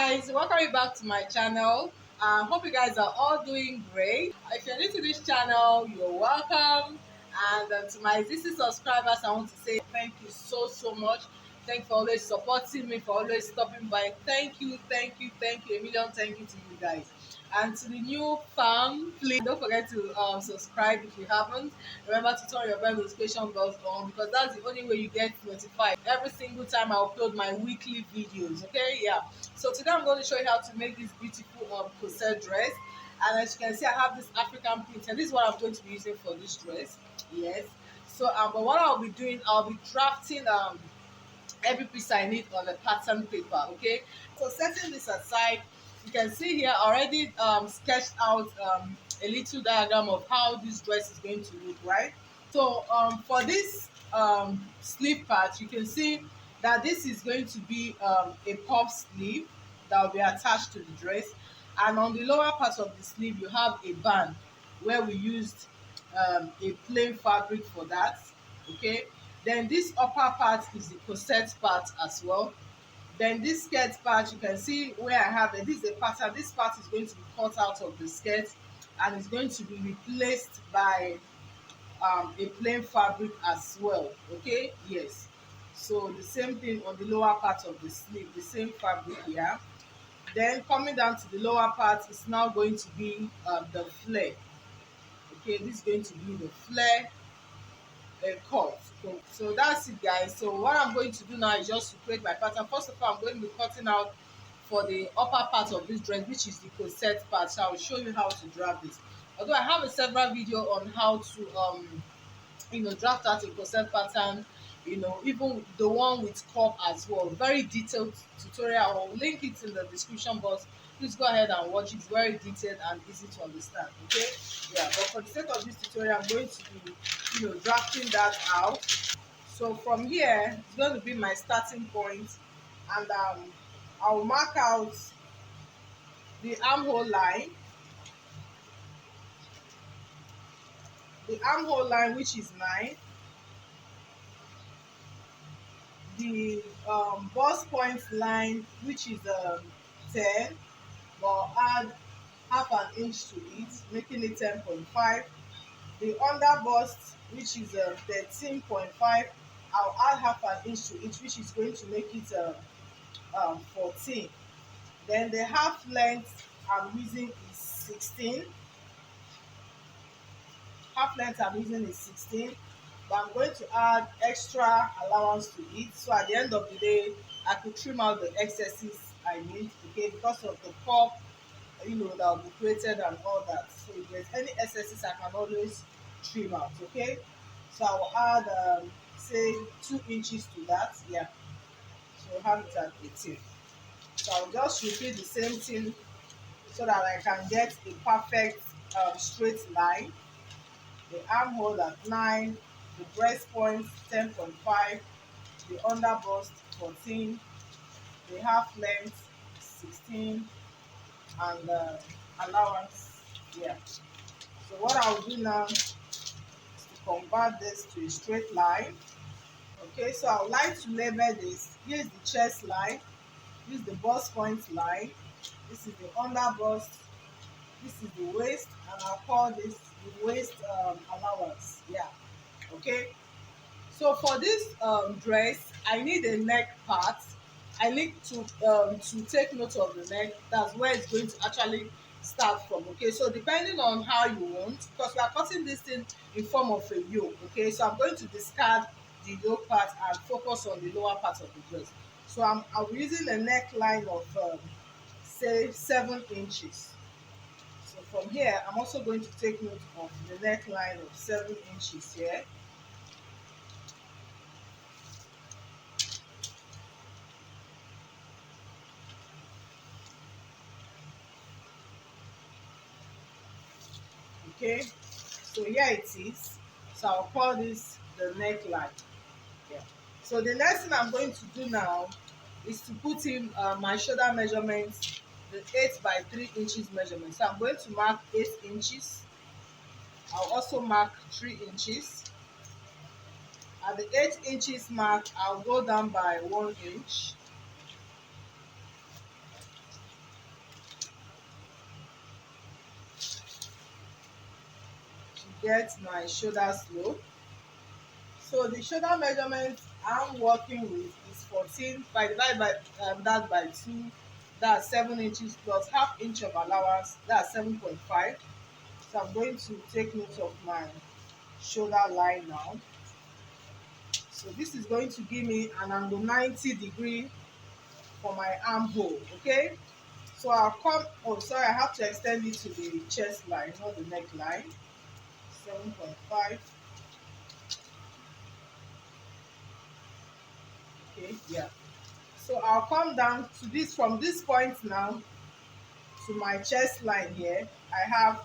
guys, welcome back to my channel. Hope you guys are all doing great. If you're new to this channel, you're welcome. And to my existing subscribers, I want to say thank you so much. Thank you for always supporting me, for always stopping by. Thank you, a million thank you to you guys. And to the new fam, please don't forget to subscribe if you haven't. Remember to turn your bell notification bells on, because that's the only way you get notified every single time I upload my weekly videos. Okay, yeah. So today I'm going to show you how to make this beautiful corset dress. And as you can see, I have this African print, and this is what I'm going to be using for this dress. Yes. So but what I'll be doing, I'll be drafting every piece I need on a pattern paper. Okay, so setting this aside, you can see here already sketched out a little diagram of how this dress is going to look, right? So for this sleeve part, you can see that this is going to be a puff sleeve that will be attached to the dress, and on the lower part of the sleeve you have a band where we used a plain fabric for that. Okay, then this upper part is the corset part as well. Then this skirt part, you can see where I have it. This is a pattern. This part is going to be cut out of the skirt and is going to be replaced by a plain fabric as well. Okay, yes. So the same thing on the lower part of the sleeve, the same fabric here. Then coming down to the lower part is now going to be the flare. Okay, this is going to be the flare cut. So that's it, guys. So what I'm going to do now is just to create my pattern. First of all, I'm going to be cutting out for the upper part of this dress, which is the corset part. So I'll show you how to draft this. Although I have a several video on how to draft out a corset pattern, even the one with cup as well, very detailed tutorial. I'll link it in the description box. Please go ahead and watch it. It's very detailed and easy to understand. Okay, yeah, but for the sake of this tutorial, I'm going to be drafting that out. So from here, it's going to be my starting point, and I'll mark out the armhole line, which is 9, the bust point line, which is 10, but add half an inch to it, making it 10.5. The under bust, which is 13.5, I'll add half an inch to it, which is going to make it 14. Then the half length I'm using is 16. Half length I'm using is 16, but I'm going to add extra allowance to it, so at the end of the day I could trim out the excesses I need. Okay, because of the pop that will be created and all that. So if there's any excesses, I can always trim out. Okay, so I will add say 2 inches to that. Yeah, so have it at 18. So I'll just repeat the same thing so that I can get a perfect straight line. The armhole at 9, the breast point 10.5, the under bust 14, the half length 16, and the allowance. Yeah. So what I'll do now is to convert this to a straight line. Okay, so I would like to label this. Here's the chest line, this is the bust point line, this is the under bust, this is the waist, and I'll call this the waist allowance. Yeah. Okay, so for this dress I need a neck part. I need to take note of the neck. That's where it's going to actually start from. Okay, so depending on how you want, because we are cutting this thing in form of a yoke. Okay, so I'm going to discard the yoke part and focus on the lower part of the dress. So I'm using a neckline of say 7 inches. So from here I'm also going to take note of the neckline of 7 inches here. Okay, so here it is. So I'll call this the neckline. Yeah. So the next thing I'm going to do now is to put in my shoulder measurements, the 8 by 3 inches measurement. So I'm going to mark 8 inches. I'll also mark 3 inches. At the 8 inches mark, I'll go down by 1 inch. get my shoulder slope. So the shoulder measurement I'm working with is 14. If I divide by that by 2, that's 7 inches plus half inch of allowance, that's 7.5. So I'm going to take note of my shoulder line now. So this is going to give me an angle 90 degree for my armhole. Okay, so I'll come, oh sorry, I have to extend it to the chest line, not the neckline. 7.5. Okay, yeah. So I'll come down to this, from this point now to my chest line here. I have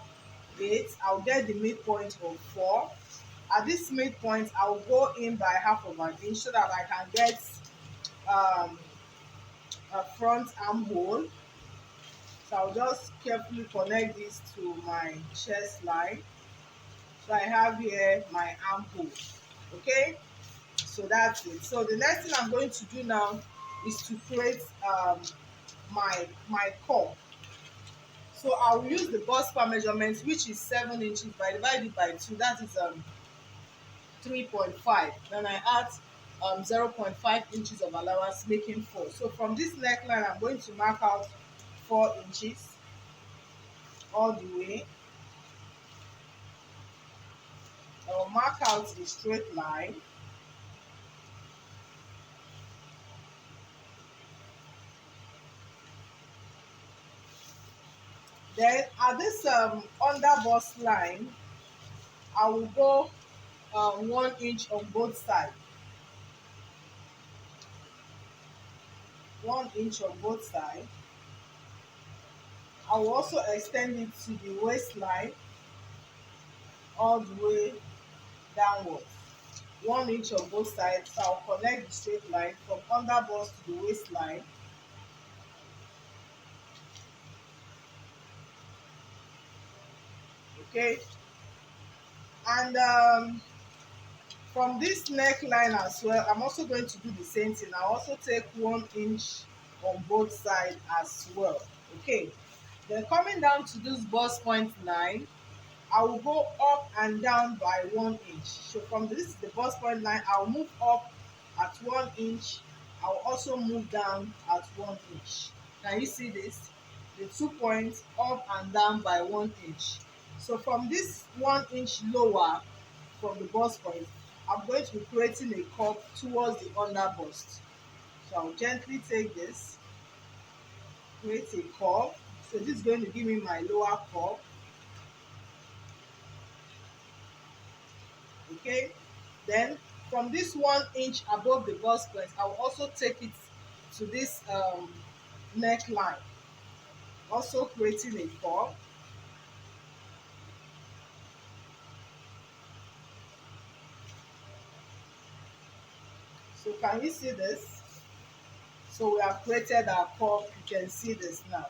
8. I'll get the midpoint of 4. At this midpoint, I'll go in by half of an inch so that I can get um, a front armhole. So I'll just carefully connect this to my chest line. So I have here my armhole. Okay, so that's it. So the next thing I'm going to do now is to create my cup. So I'll use the bust span measurement, which is 7 inches. If I divide it by 2, that is 3.5. Then I add 0.5 inches of allowance, making 4. So from this neckline, I'm going to mark out 4 inches all the way. I'll mark out a straight line. Then at this under bust line, I will go 1 inch on both sides. 1 inch on both sides. I will also extend it to the waistline all the way downwards. 1 inch on both sides. So I'll connect the straight line from under bust to the waistline. Okay, and from this neckline as well, I'm also going to do the same thing. I'll also take 1 inch on both sides as well. Okay, then coming down to this bust point line, I will go up and down by 1 inch. So from this, the bust point line, I'll move up at 1 inch. I'll also move down at 1 inch. Can you see this? The 2 points up and down by 1 inch. So from this 1 inch lower from the bust point, I'm going to be creating a curve towards the under bust. So I'll gently take this, create a curve. So this is going to give me my lower curve. Okay, then from this 1 inch above the bust point, I will also take it to this neckline, also creating a curve. So can you see this? So we have created our curve. You can see this now.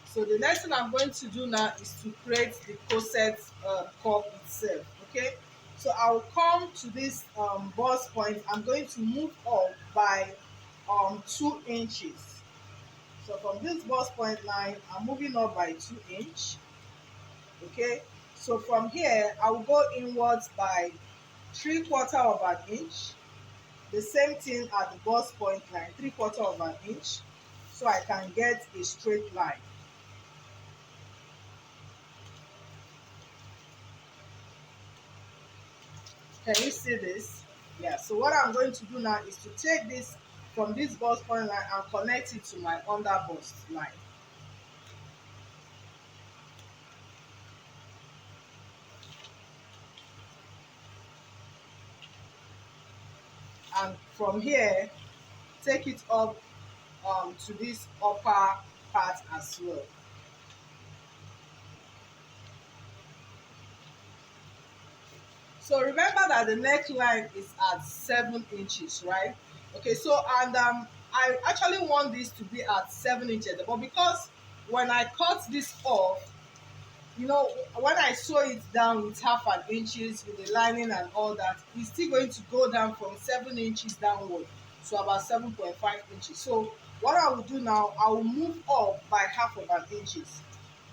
So the next thing I'm going to do now is to create the corset curve itself. Okay, so I'll come to this bust point. I'm going to move up by 2 inches. So from this bust point line, I'm moving up by 2 inches. Okay, so from here I will go inwards by 3/4 of an inch. The same thing at the bust point line, 3/4 of an inch, so I can get a straight line. Can you see this? Yeah, so what I'm going to do now is to take this from this bust point line and connect it to my under bust line. And from here, take it up to this upper part as well. So remember that the neckline is at 7 inches, right? Okay, so and I actually want this to be at 7 inches, but because when I cut this off, you know, when I sew it down with half an inches with the lining and all that, it's still going to go down from 7 inches downward to about 7.5 inches. So what I will do now, I will move up by half of an inches.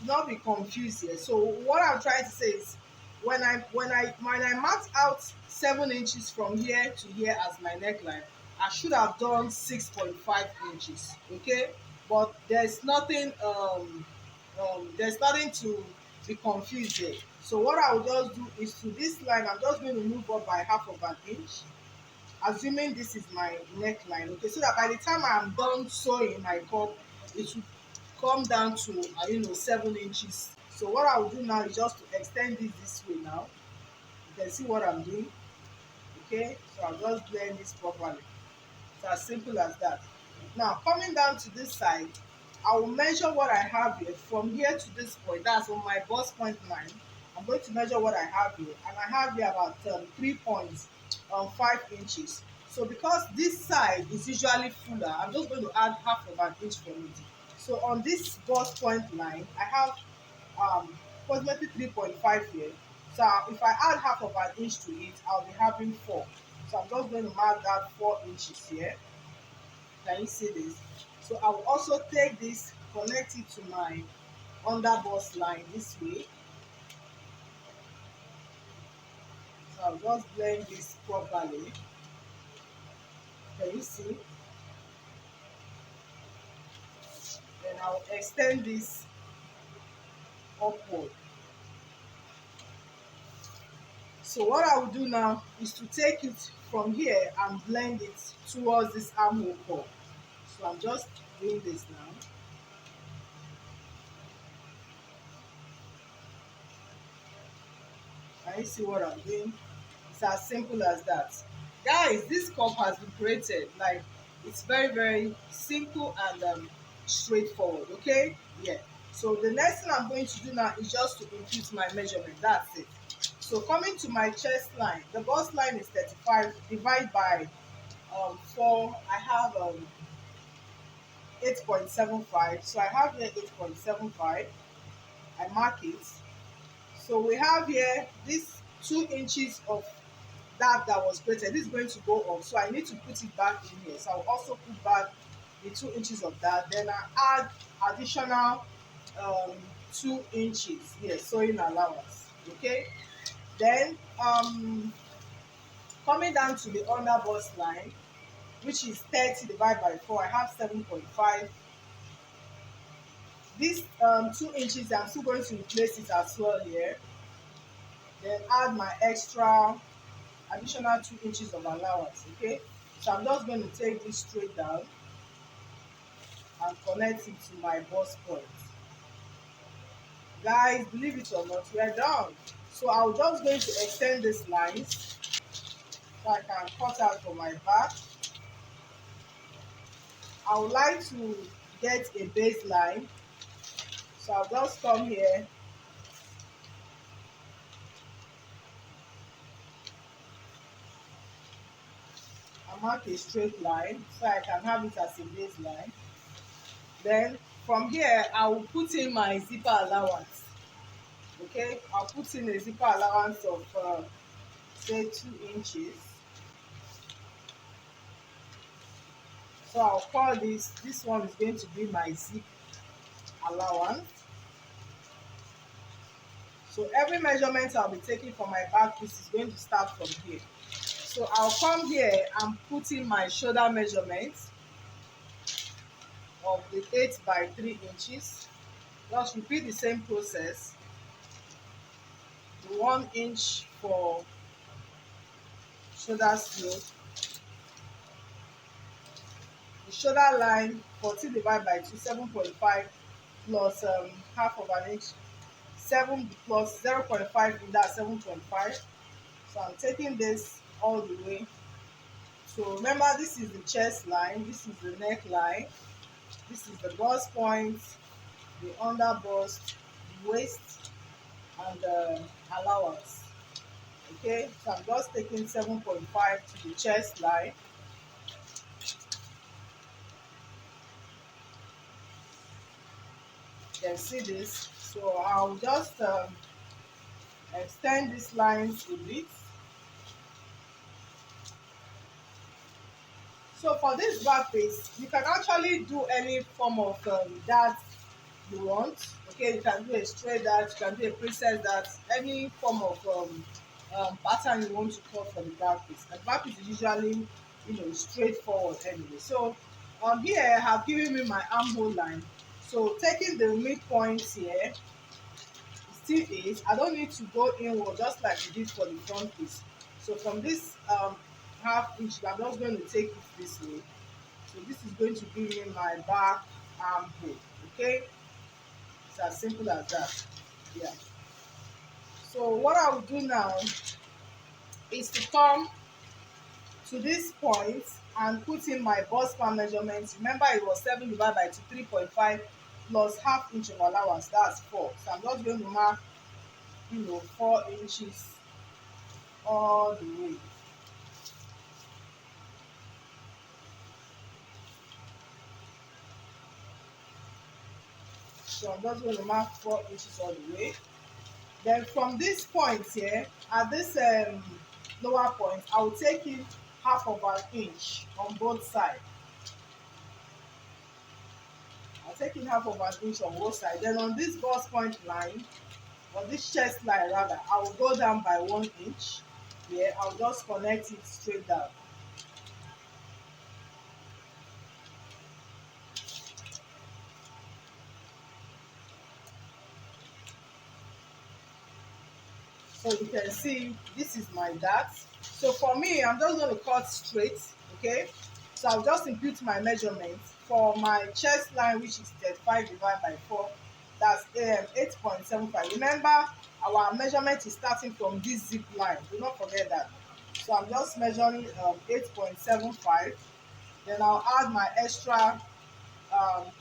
Do not be confused here. So what I'm trying to say is, when I marked out 7 inches from here to here as my neckline, I should have done 6.5 inches. Okay, but there's nothing to be confused here. So what I will just do is, to this line I'm just going to move up by half of an inch, assuming this is my neckline. Okay, so that by the time I'm done sewing my cup, it should come down to 7 inches. So what I will do now is just to extend this way. Now you can see what I'm doing. Okay, so I'll just blend this properly. It's as simple as that. Now coming down to this side, I will measure what I have here from here to this point. That's on my bust point line. I'm going to measure what I have here, and I have here about 3.5 inches. So because this side is usually fuller, I'm just going to add half of an inch from it. So on this bust point line, I have approximately 3.5 here. So if I add half of an inch to it, I'll be having 4. So I'm just going to mark that 4 inches here. Can you see this? So I will also take this, connect it to my under bust line this way. So I'll just blend this properly. Can you see? Then I'll extend this upward. So what I will do now is to take it from here and blend it towards this armhole curve. So I'm just doing this now. Can you see what I'm doing? It's as simple as that. Guys, this cup has been created. Like, it's very, very simple and straightforward. Okay? Yeah. So the next thing I'm going to do now is just to impute my measurement. That's it. So coming to my chest line, the bust line is 35. Divide by 4. I have 8.75. So I have here 8.75. I mark it. So we have here this 2 inches of that was created. This is going to go up, so I need to put it back in here. So I'll also put back the 2 inches of that. Then I add additional 2 inches here, sewing allowance. Okay, then coming down to the under bust line, which is 30 divided by 4, I have 7.5. This 2 inches, I'm still going to replace it as well here. Then add my additional 2 inches of allowance. Okay, so I'm just going to take this straight down and connect it to my bust point. Guys, believe it or not, we are done. So I'm just going to extend this line so I can cut out for my back. I would like to get a baseline, so I'll just come here and mark a straight line so I can have it as a baseline. Then from here, I will put in my zipper allowance. Okay, I'll put in a zipper allowance of say 2 inches. So I'll call this one is going to be my zip allowance. So every measurement I'll be taking for my back piece is going to start from here. So I'll come here and put in my shoulder measurement of the 8 by 3 inches. Just repeat the same process. The 1 inch for shoulder slope. The shoulder line 14 divided by 2, 7.5 plus half of an inch. 7 plus 0.5 in that 7.5. So I'm taking this all the way. So remember, this is the chest line, this is the neck line, this is the bust point, the under bust, the waist, and the allowance. Okay, so I'm just taking 7.5 to the chest line. You can see this. So I'll just extend these lines a bit. So for this back piece, you can actually do any form of dart you want. Okay, you can do a straight dart, you can do a princess dart, any form of pattern you want to cut for the back piece. And back piece is usually, straightforward anyway. So here I have given me my armhole line. So taking the midpoint here, still is, I don't need to go inward just like we did for the front piece. So from this half inch, I'm just going to take it this way. So this is going to give me my back armhole. Okay, it's as simple as that. Yeah. So what I will do now is to come to this point and put in my bust span measurement. Remember, it was 7 divided by 2, 3.5 plus half inch of allowance. That's 4. So I'm just going to mark, 4 inches all the way. So I'm just going to mark 4 inches all the way. Then from this point here, at this lower point, I will take in half of an inch on both sides. I'll take in half of an inch on both sides. Then on this bust point line, or this chest line rather, I will go down by 1 inch. Here, I'll just connect it straight down. So you can see this is my dart. So for me, I'm just going to cut straight. Okay, so I'll just impute my measurement for my chest line, which is 35 divided by 4. That's 8.75. Remember, our measurement is starting from this zip line. Do not forget that. So I'm just measuring 8.75. Then I'll add my extra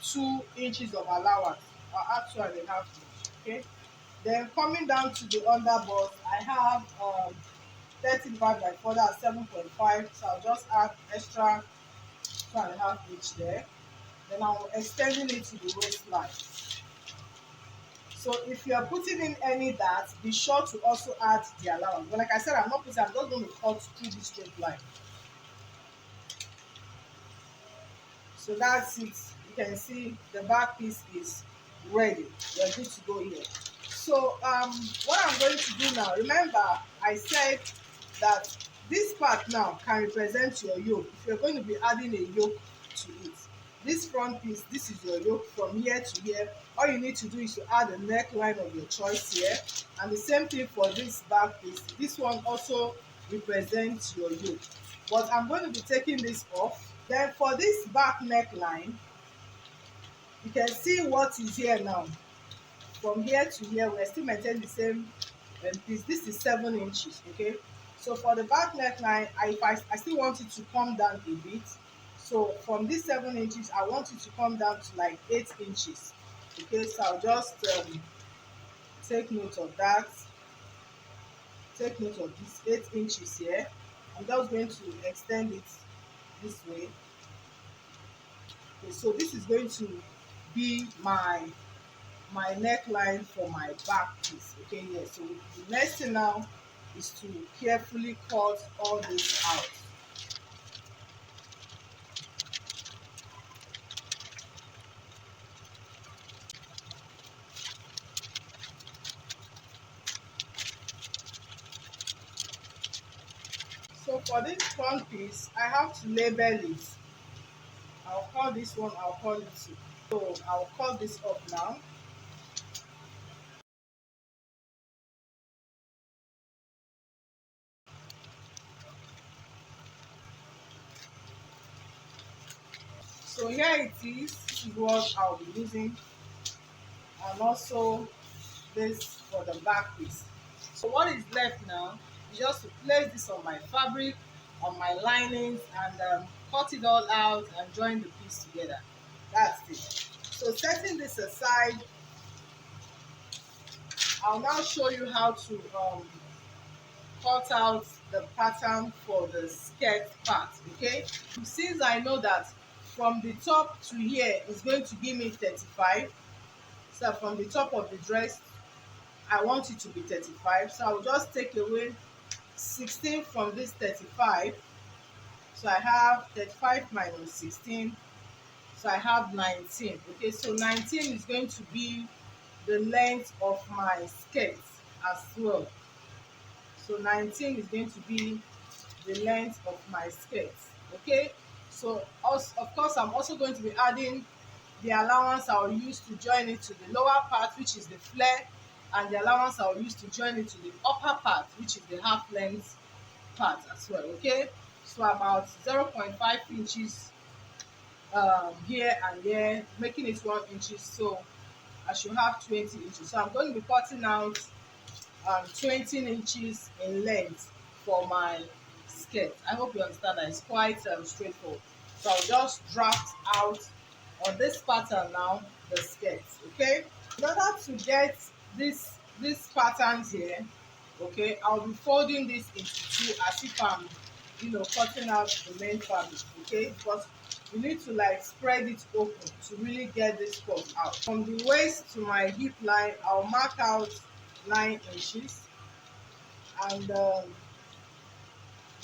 2 inches of allowance. I'll add 2.5 inches. Okay. Then coming down to the underbust, I have 30 divided by 4, that's 7.5. So I'll just add extra 2.5 inch there. Then I'll extending it to the waistline. So if you are putting in any dart, be sure to also add the allowance. But like I said, I'm just going to cut through this straight line. So that's it. You can see the back piece is ready. We're good to go here. So what I'm going to do now, remember I said that this part now can represent your yoke. If you're going to be adding a yoke to it, this front piece, this is your yoke from here to here. All you need to do is to add a neckline of your choice here, and the same thing for this back piece. This one also represents your yoke, but I'm going to be taking this off. Then for this back neckline, you can see what is here now. From here to here, we're still maintaining the same piece. This is 7 inches. Okay, so for the back neckline, I still want it to come down a bit. So from this 7 inches, I want it to come down to like 8 inches. Okay, so I'll just take note of that. Take note of this 8 inches here. I'm just going to extend it this way. Okay, so this is going to be my neckline for my back piece. Okay, yeah. So the next thing now is to carefully cut all this out. So for this front piece, I have to label it. I'll call this one, I'll call it 2. So I'll cut this up now. So here it is. This is what I'll be using, and also this for the back piece. So what is left now is just to place this on my fabric, on my linings, and cut it all out and join the piece together. That's it. So setting this aside, I'll now show you how to cut out the pattern for the skirt part. Okay, since I know that from the top to here is going to give me 35, so from the top of the dress I want it to be 35, so I'll just take away 16 from this 35. So I have 35 minus 16, So I have 19. Okay, so 19 is going to be the length of my skirt as well. So 19 is going to be the length of my skirt. Okay, so also, of course, I'm also going to be adding the allowance I'll use to join it to the lower part, which is the flare, and the allowance I'll use to join it to the upper part, which is the half length part as well. Okay, so about 0.5 inches here and here, making it 1 inches. So I should have 20 inches. So I'm going to be cutting out 20 inches in length for my skirt. I hope you understand that it's quite straightforward. So I'll just draft out on this pattern now the skirt. Okay, in order to get these patterns here, okay, I'll be folding this into two as if I'm cutting out the main fabric. Okay, because you need to like spread it open to really get this cut out. From the waist to my hip line, I'll mark out 9 inches, and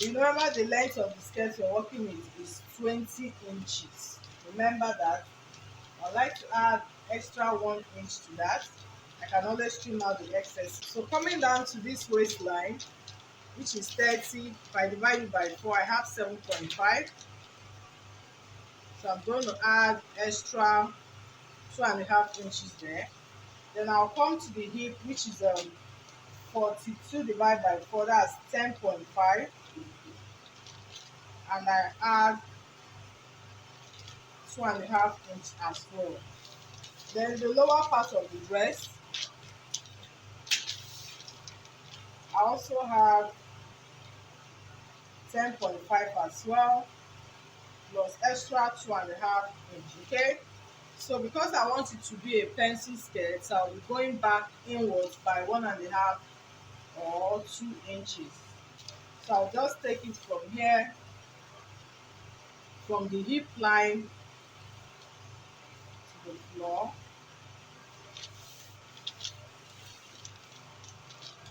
remember the length of the skirt you're working with is 20 inches. Remember that. I'd like to add extra 1 inch to that. I can always trim out the excess. So coming down to this waistline, which is 30, if I divide it by 4, I have 7.5. So I'm going to add extra 2.5 inches there. Then I'll come to the hip, which is 42 divided by 4, that's 10.5. And I add 2.5 inches as well. Then the lower part of the dress, I also have 10.5 as well, plus extra 2.5 inches. Okay, so because I want it to be a pencil skirt, so I'll be going back inwards by 1.5 or 2 inches. So I'll just take it from here, from the hip line to the floor,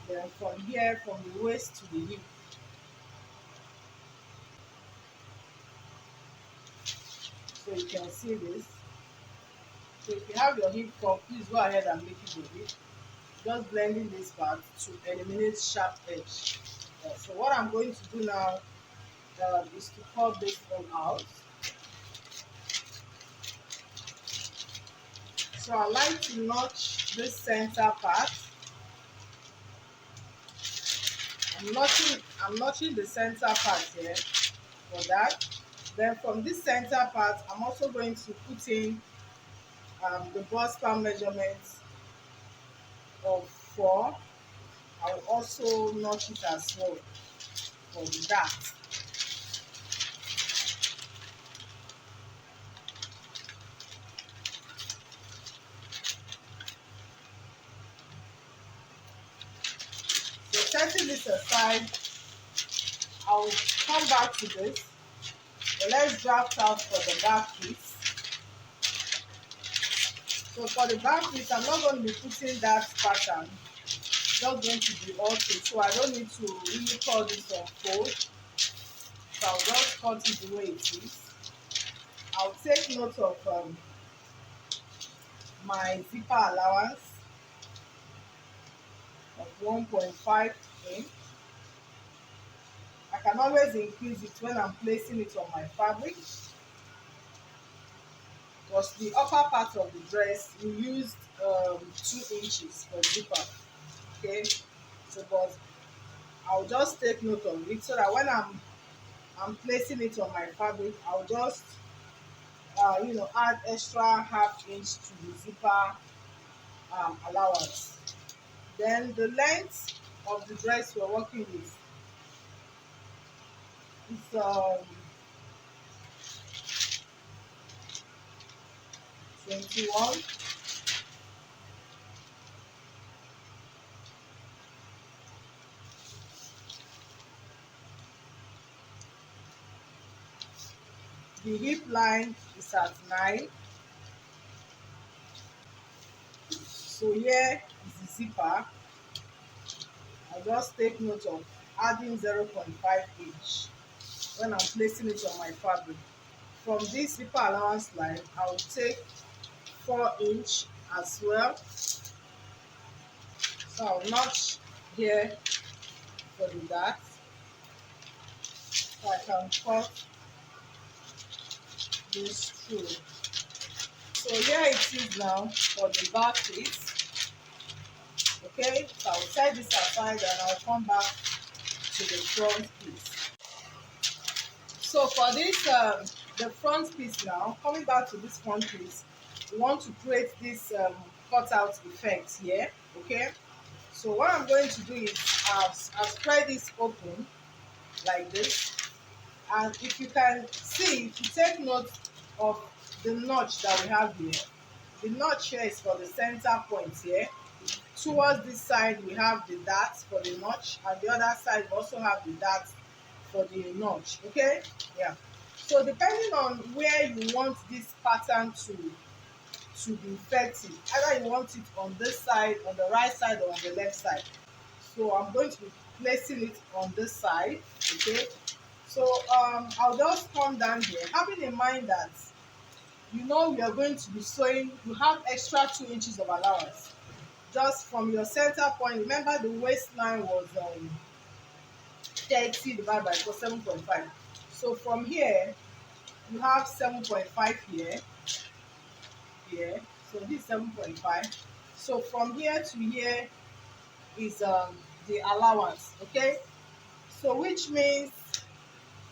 then from here, from the waist to the hip. So you can see this. So if you have your hip cup, please go ahead and make it your hip. Just blending this part to eliminate sharp edge. So what I'm going to do now is to cut this one out. So I like to notch this center part. I'm notching the center part here for that. Then from this center part, I'm also going to put in the bust span measurement of 4. I will also notch it as well for that. So setting this aside, I'll come back to this. So let's draft out for the back piece. So for the back piece, I'm not going to be putting that pattern. It's just going to be altered, so I don't need to really cut this on fold. So I'll just cut it the way it is. I'll take note of my zipper allowance of 1.5 inch. I can always increase it when I'm placing it on my fabric, because the upper part of the dress we used 2 inches for zipper. Okay, so but I'll just take note of it so that when I'm placing it on my fabric, I'll just add extra half inch to the zipper allowance. Then the length of the dress we're working with is 21. The hip line is at 9. So here is the zipper. I'll just take note of adding 0.5 inch when I'm placing it on my fabric. from this zipper allowance line, I will take 4" as well. So I'll notch here for the dart, so I can cut this through. So here it is now for the back piece. Okay, so I'll set this aside and I'll come back to the front piece. So for this the front piece now, coming back to this front piece, we want to create this cutout effect here. Okay, so what I'm going to do is I'll spread this open like this, and if you can see, if you take note of the notch that we have here, the notch here is for the center point here. Towards this side we have the dart for the notch, and the other side we also have the dart for the notch. Okay, yeah. So depending on where you want this pattern to be effective, either you want it on this side, on the right side, or on the left side. So I'm going to be placing it on this side. Okay, so I'll just come down here, having in mind that you know we are going to be sewing, you have extra 2 inches of allowance just from your center point. Remember the waistline was 30 divided by 4, 7.5. So from here you have 7.5 here. So this is 7.5. So from here to here is the allowance. Okay, so which means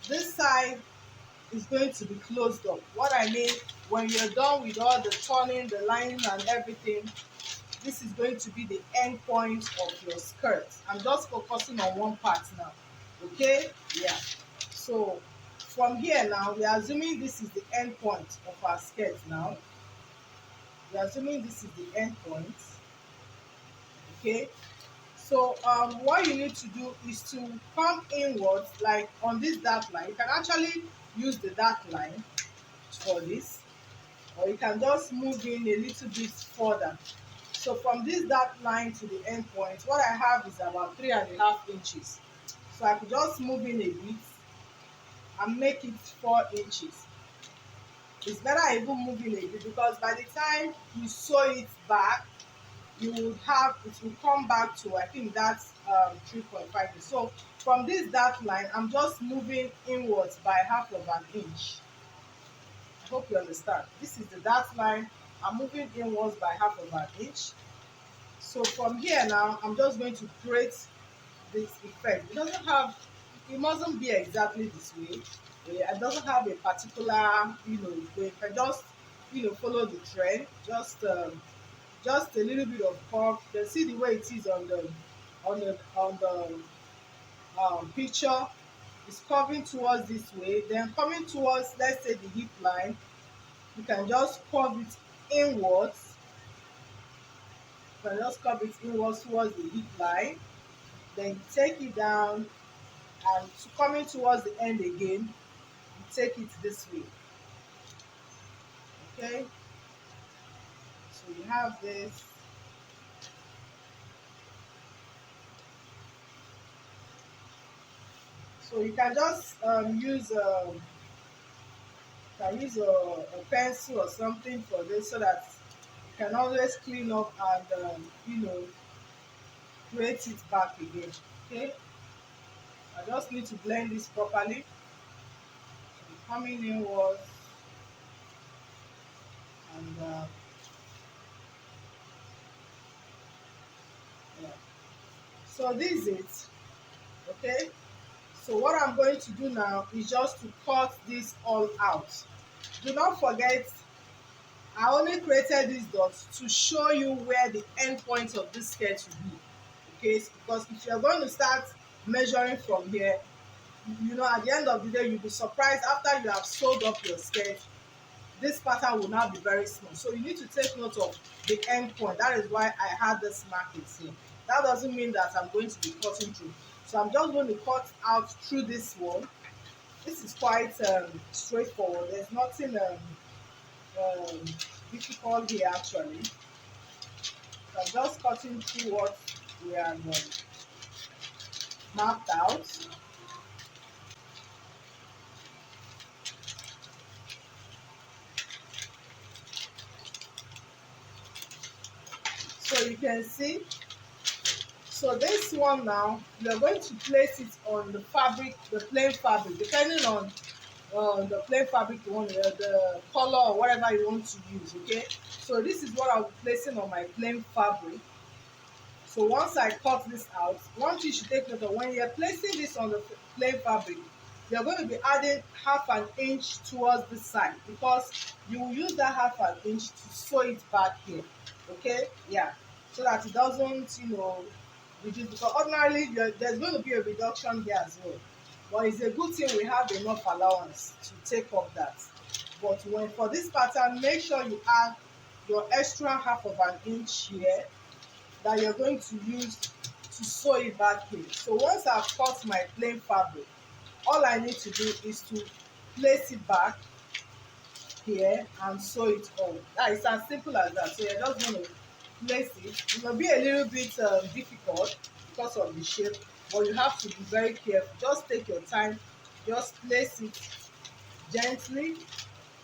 this side is going to be closed up. What I mean, when you're done with all the turning, the lining and everything, this is going to be the end point of your skirt. I'm just focusing on one part now. Okay, yeah. So from here now, we are assuming this is the end point of our skirt now. We are assuming this is the end point. Okay, so what you need to do is to come inwards, like on this dart line. You can actually use the dart line for this, or you can just move in a little bit further. So from this dart line to the end point, what I have is about 3.5 inches. So I could just move in a bit and make it 4 inches. It's better I even move in a bit, because by the time you sew it back, you would have, it will come back to, I think that's 3.5. So from this dart line, I'm just moving inwards by 1/2 inch. I hope you understand. This is the dart line. I'm moving inwards by 1/2 inch. So from here now, I'm just going to create this effect. It mustn't be exactly this way. It doesn't have a particular, way. You can just, follow the trend. Just a little bit of curve. You can see the way it is on the picture. It's curving towards this way, then coming towards, let's say, the hip line. You can just curve it inwards. You can just curve it inwards towards the hip line. Then you take it down, and coming towards the end again, you take it this way. Okay, so you have this. So you can just use a pencil or something for this, so that you can always clean up and create it back again. Okay, I just need to blend this properly. So coming inwards, and yeah. So this is it. Okay, so what I'm going to do now is just to cut this all out. Do not forget, I only created these dots to show you where the end point of this skirt will be. Okay, because if you're going to start measuring from here, at the end of the day, you'll be surprised after you have sewed up your skirt. This pattern will now be very small. So you need to take note of the end point. That is why I had this markings here. That doesn't mean that I'm going to be cutting through. So I'm just going to cut out through this one. This is quite straightforward. There's nothing difficult here actually. So I'm just cutting through what we have mapped out. So you can see, so this one now, you're going to place it on the fabric, the plain fabric, depending on the plain fabric you want, the color or whatever you want to use. Okay, so this is what I'll be placing on my plain fabric. So once I cut this out, one thing you should take note of, when you're placing this on the plain fabric, you're going to be adding half an inch towards this side, because you will use that half an inch to sew it back here. Okay, yeah, so that it doesn't, reduce, because ordinarily there's going to be a reduction here as well, but it's a good thing we have enough allowance to take off that. But when for this pattern, make sure you add your extra half of an inch here that you're going to use to sew it back here. So once I've cut my plain fabric, all I need to do is to place it back here and sew it on. That is as simple as that. So you're just going to place it. It will be a little bit difficult because of the shape, but you have to be very careful. Just take your time, just place it gently,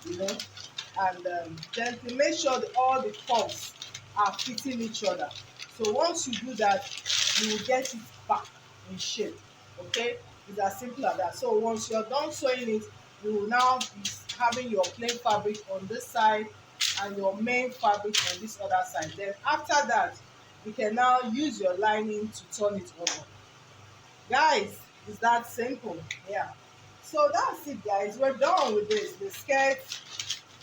and gently make sure that all the curves are fitting each other. So once you do that, you will get it back in shape. Okay, it's as simple as that. So once you're done sewing it, you will now be having your plain fabric on this side and your main fabric on this other side. Then after that, you can now use your lining to turn it over. Guys, it's that simple. Yeah, so that's it, guys. We're done with this, the skirt,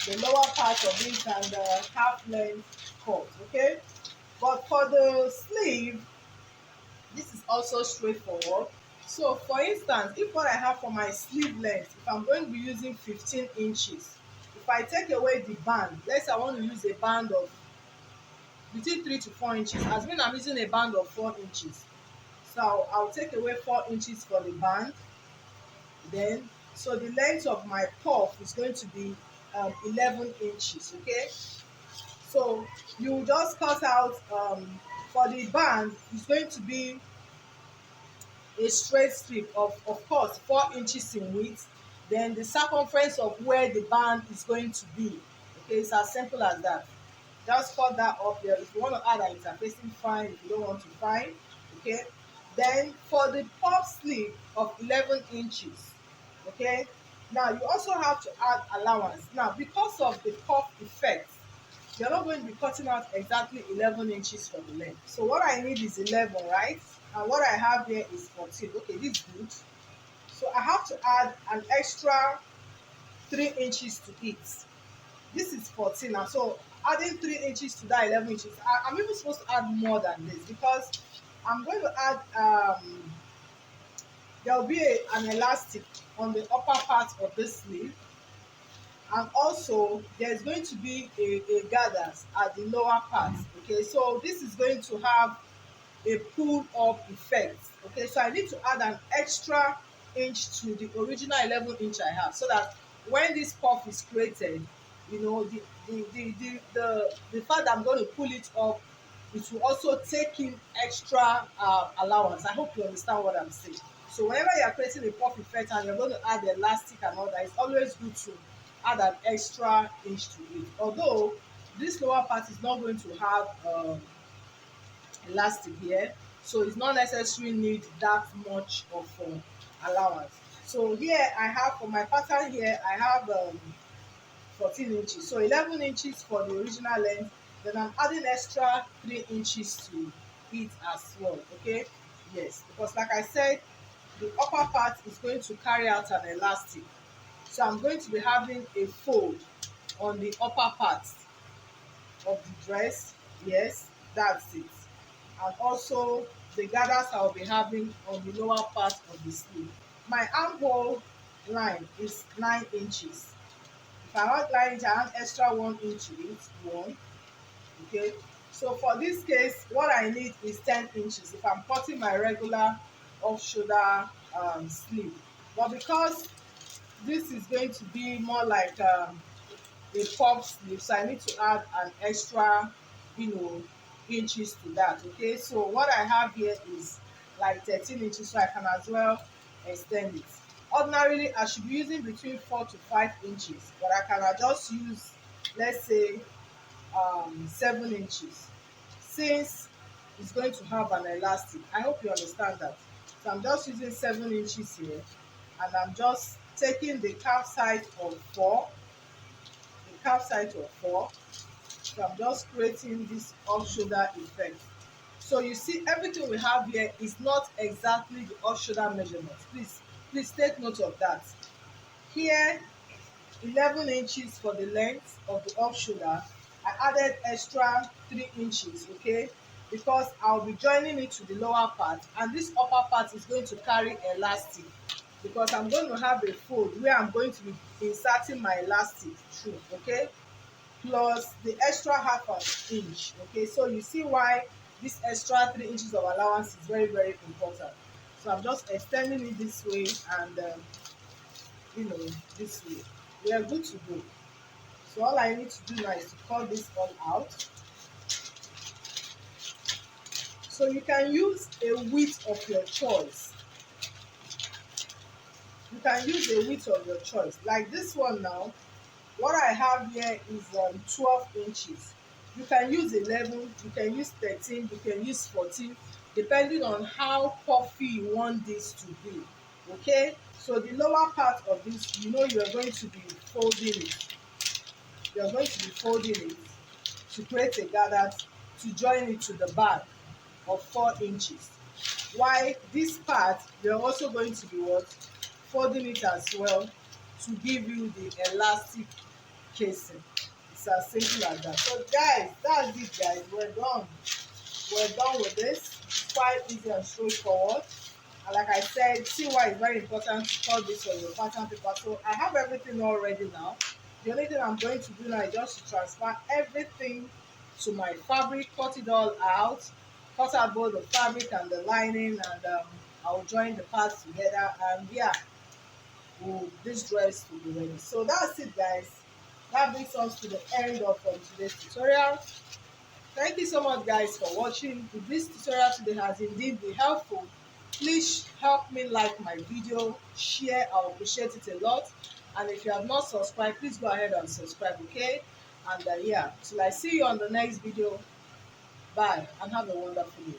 the lower part of it, and the half length cut. Okay, but for the sleeve, this is also straightforward. So for instance, if what I have for my sleeve length, if I'm going to be using 15 inches, if I take away the band, let's say I want to use a band of between 3 to 4 inches, as mean I'm using a band of 4 inches. So I'll take away 4 inches for the band. Then, so the length of my puff is going to be 11 inches. Okay, so you just cut out for the band, it's going to be a straight strip of course 4 inches in width. Then the circumference of where the band is going to be. Okay, it's as simple as that. Just cut that off there. If you want to add an interfacing, fine. If you don't want to, fine. Okay, then for the puff sleeve of 11 inches, okay, now you also have to add allowance. Now because of the puff effect, you're not going to be cutting out exactly 11 inches for the length. So what I need is 11, right? And what I have here is 14. Okay, this is good. So I have to add an extra 3 inches to it. This is 14 now. So adding 3 inches to that 11 inches, I'm even supposed to add more than this, because I'm going to add, there will be an elastic on the upper part of this sleeve. And also there's going to be a gathers at the lower part. Okay, so this is going to have a pull up effect. Okay, so I need to add an extra inch to the original 11 inch I have, so that when this puff is created, the fact that I'm going to pull it up, it will also take in extra allowance. I hope you understand what I'm saying. So whenever you are creating a puff effect and you're going to add the elastic and all that, it's always good to add an extra inch to it. Although this lower part is not going to have elastic here, so it's not necessarily need that much of allowance. So here I have, for my pattern here, I have 14 inches, so 11 inches for the original length. Then I'm adding extra 3 inches to it as well. Okay, yes, because like I said, the upper part is going to carry out an elastic, so I'm going to be having a fold on the upper part of the dress. Yes, that's it. And also the gathers I'll be having on the lower part of the sleeve. My armhole line is 9 inches. If I want 9 inches, I have extra 1 inch to it. One. Okay, so for this case, what I need is 10 inches if I'm cutting my regular off shoulder sleeve. But because this is going to be more like a puff sleeve, so I need to add an extra, inches to that. Okay, so what I have here is like 13 inches, so I can as well extend it. Ordinarily I should be using between 4 to 5 inches, but I can just use, let's say 7 inches. since it's going to have an elastic. I hope you understand that. So I'm just using 7 inches here, and I'm just taking the calf side of 4, the calf side of 4. So I'm just creating this off shoulder effect. So you see, everything we have here is not exactly the off shoulder measurement. Please take note of that. Here, 11 inches for the length of the off shoulder. I added extra 3 inches, okay, because I'll be joining it to the lower part, and this upper part is going to carry elastic, because I'm going to have a fold where I'm going to be inserting my elastic through, okay, plus the extra half an inch, okay. So you see why this extra 3 inches of allowance is very, very important. So I'm just extending it this way, and this way. We are good to go. So all I need to do now is to cut this all out. So you can use a width of your choice. You can use a width of your choice. Like this one now, what I have here is 12 inches. You can use 11, you can use 13, you can use 14, depending on how puffy you want this to be, okay. So the lower part of this, you are going to be folding it. You are going to be folding it to create a gather, to join it to the bag of 4 inches. While this part, you're also going to be folding it as well, to give you the elastic casing. It's as simple as that. So guys, that's it guys. We're done with this. It's quite easy and straightforward. And like I said, see why it's very important to cut this on your pattern paper. So I have everything all ready now. The only thing I'm going to do now is just to transfer everything to my fabric, cut it all out, cut out both the fabric and the lining, and I'll join the parts together, and yeah, this dress will be ready. So that's it guys. That brings us to the end of today's tutorial. Thank you so much guys for watching. If this tutorial today has indeed been helpful, please help me like my video, share, I'll appreciate it a lot. And if you have not subscribed, please go ahead and subscribe, okay. And yeah, till I see you on the next video, bye and have a wonderful day.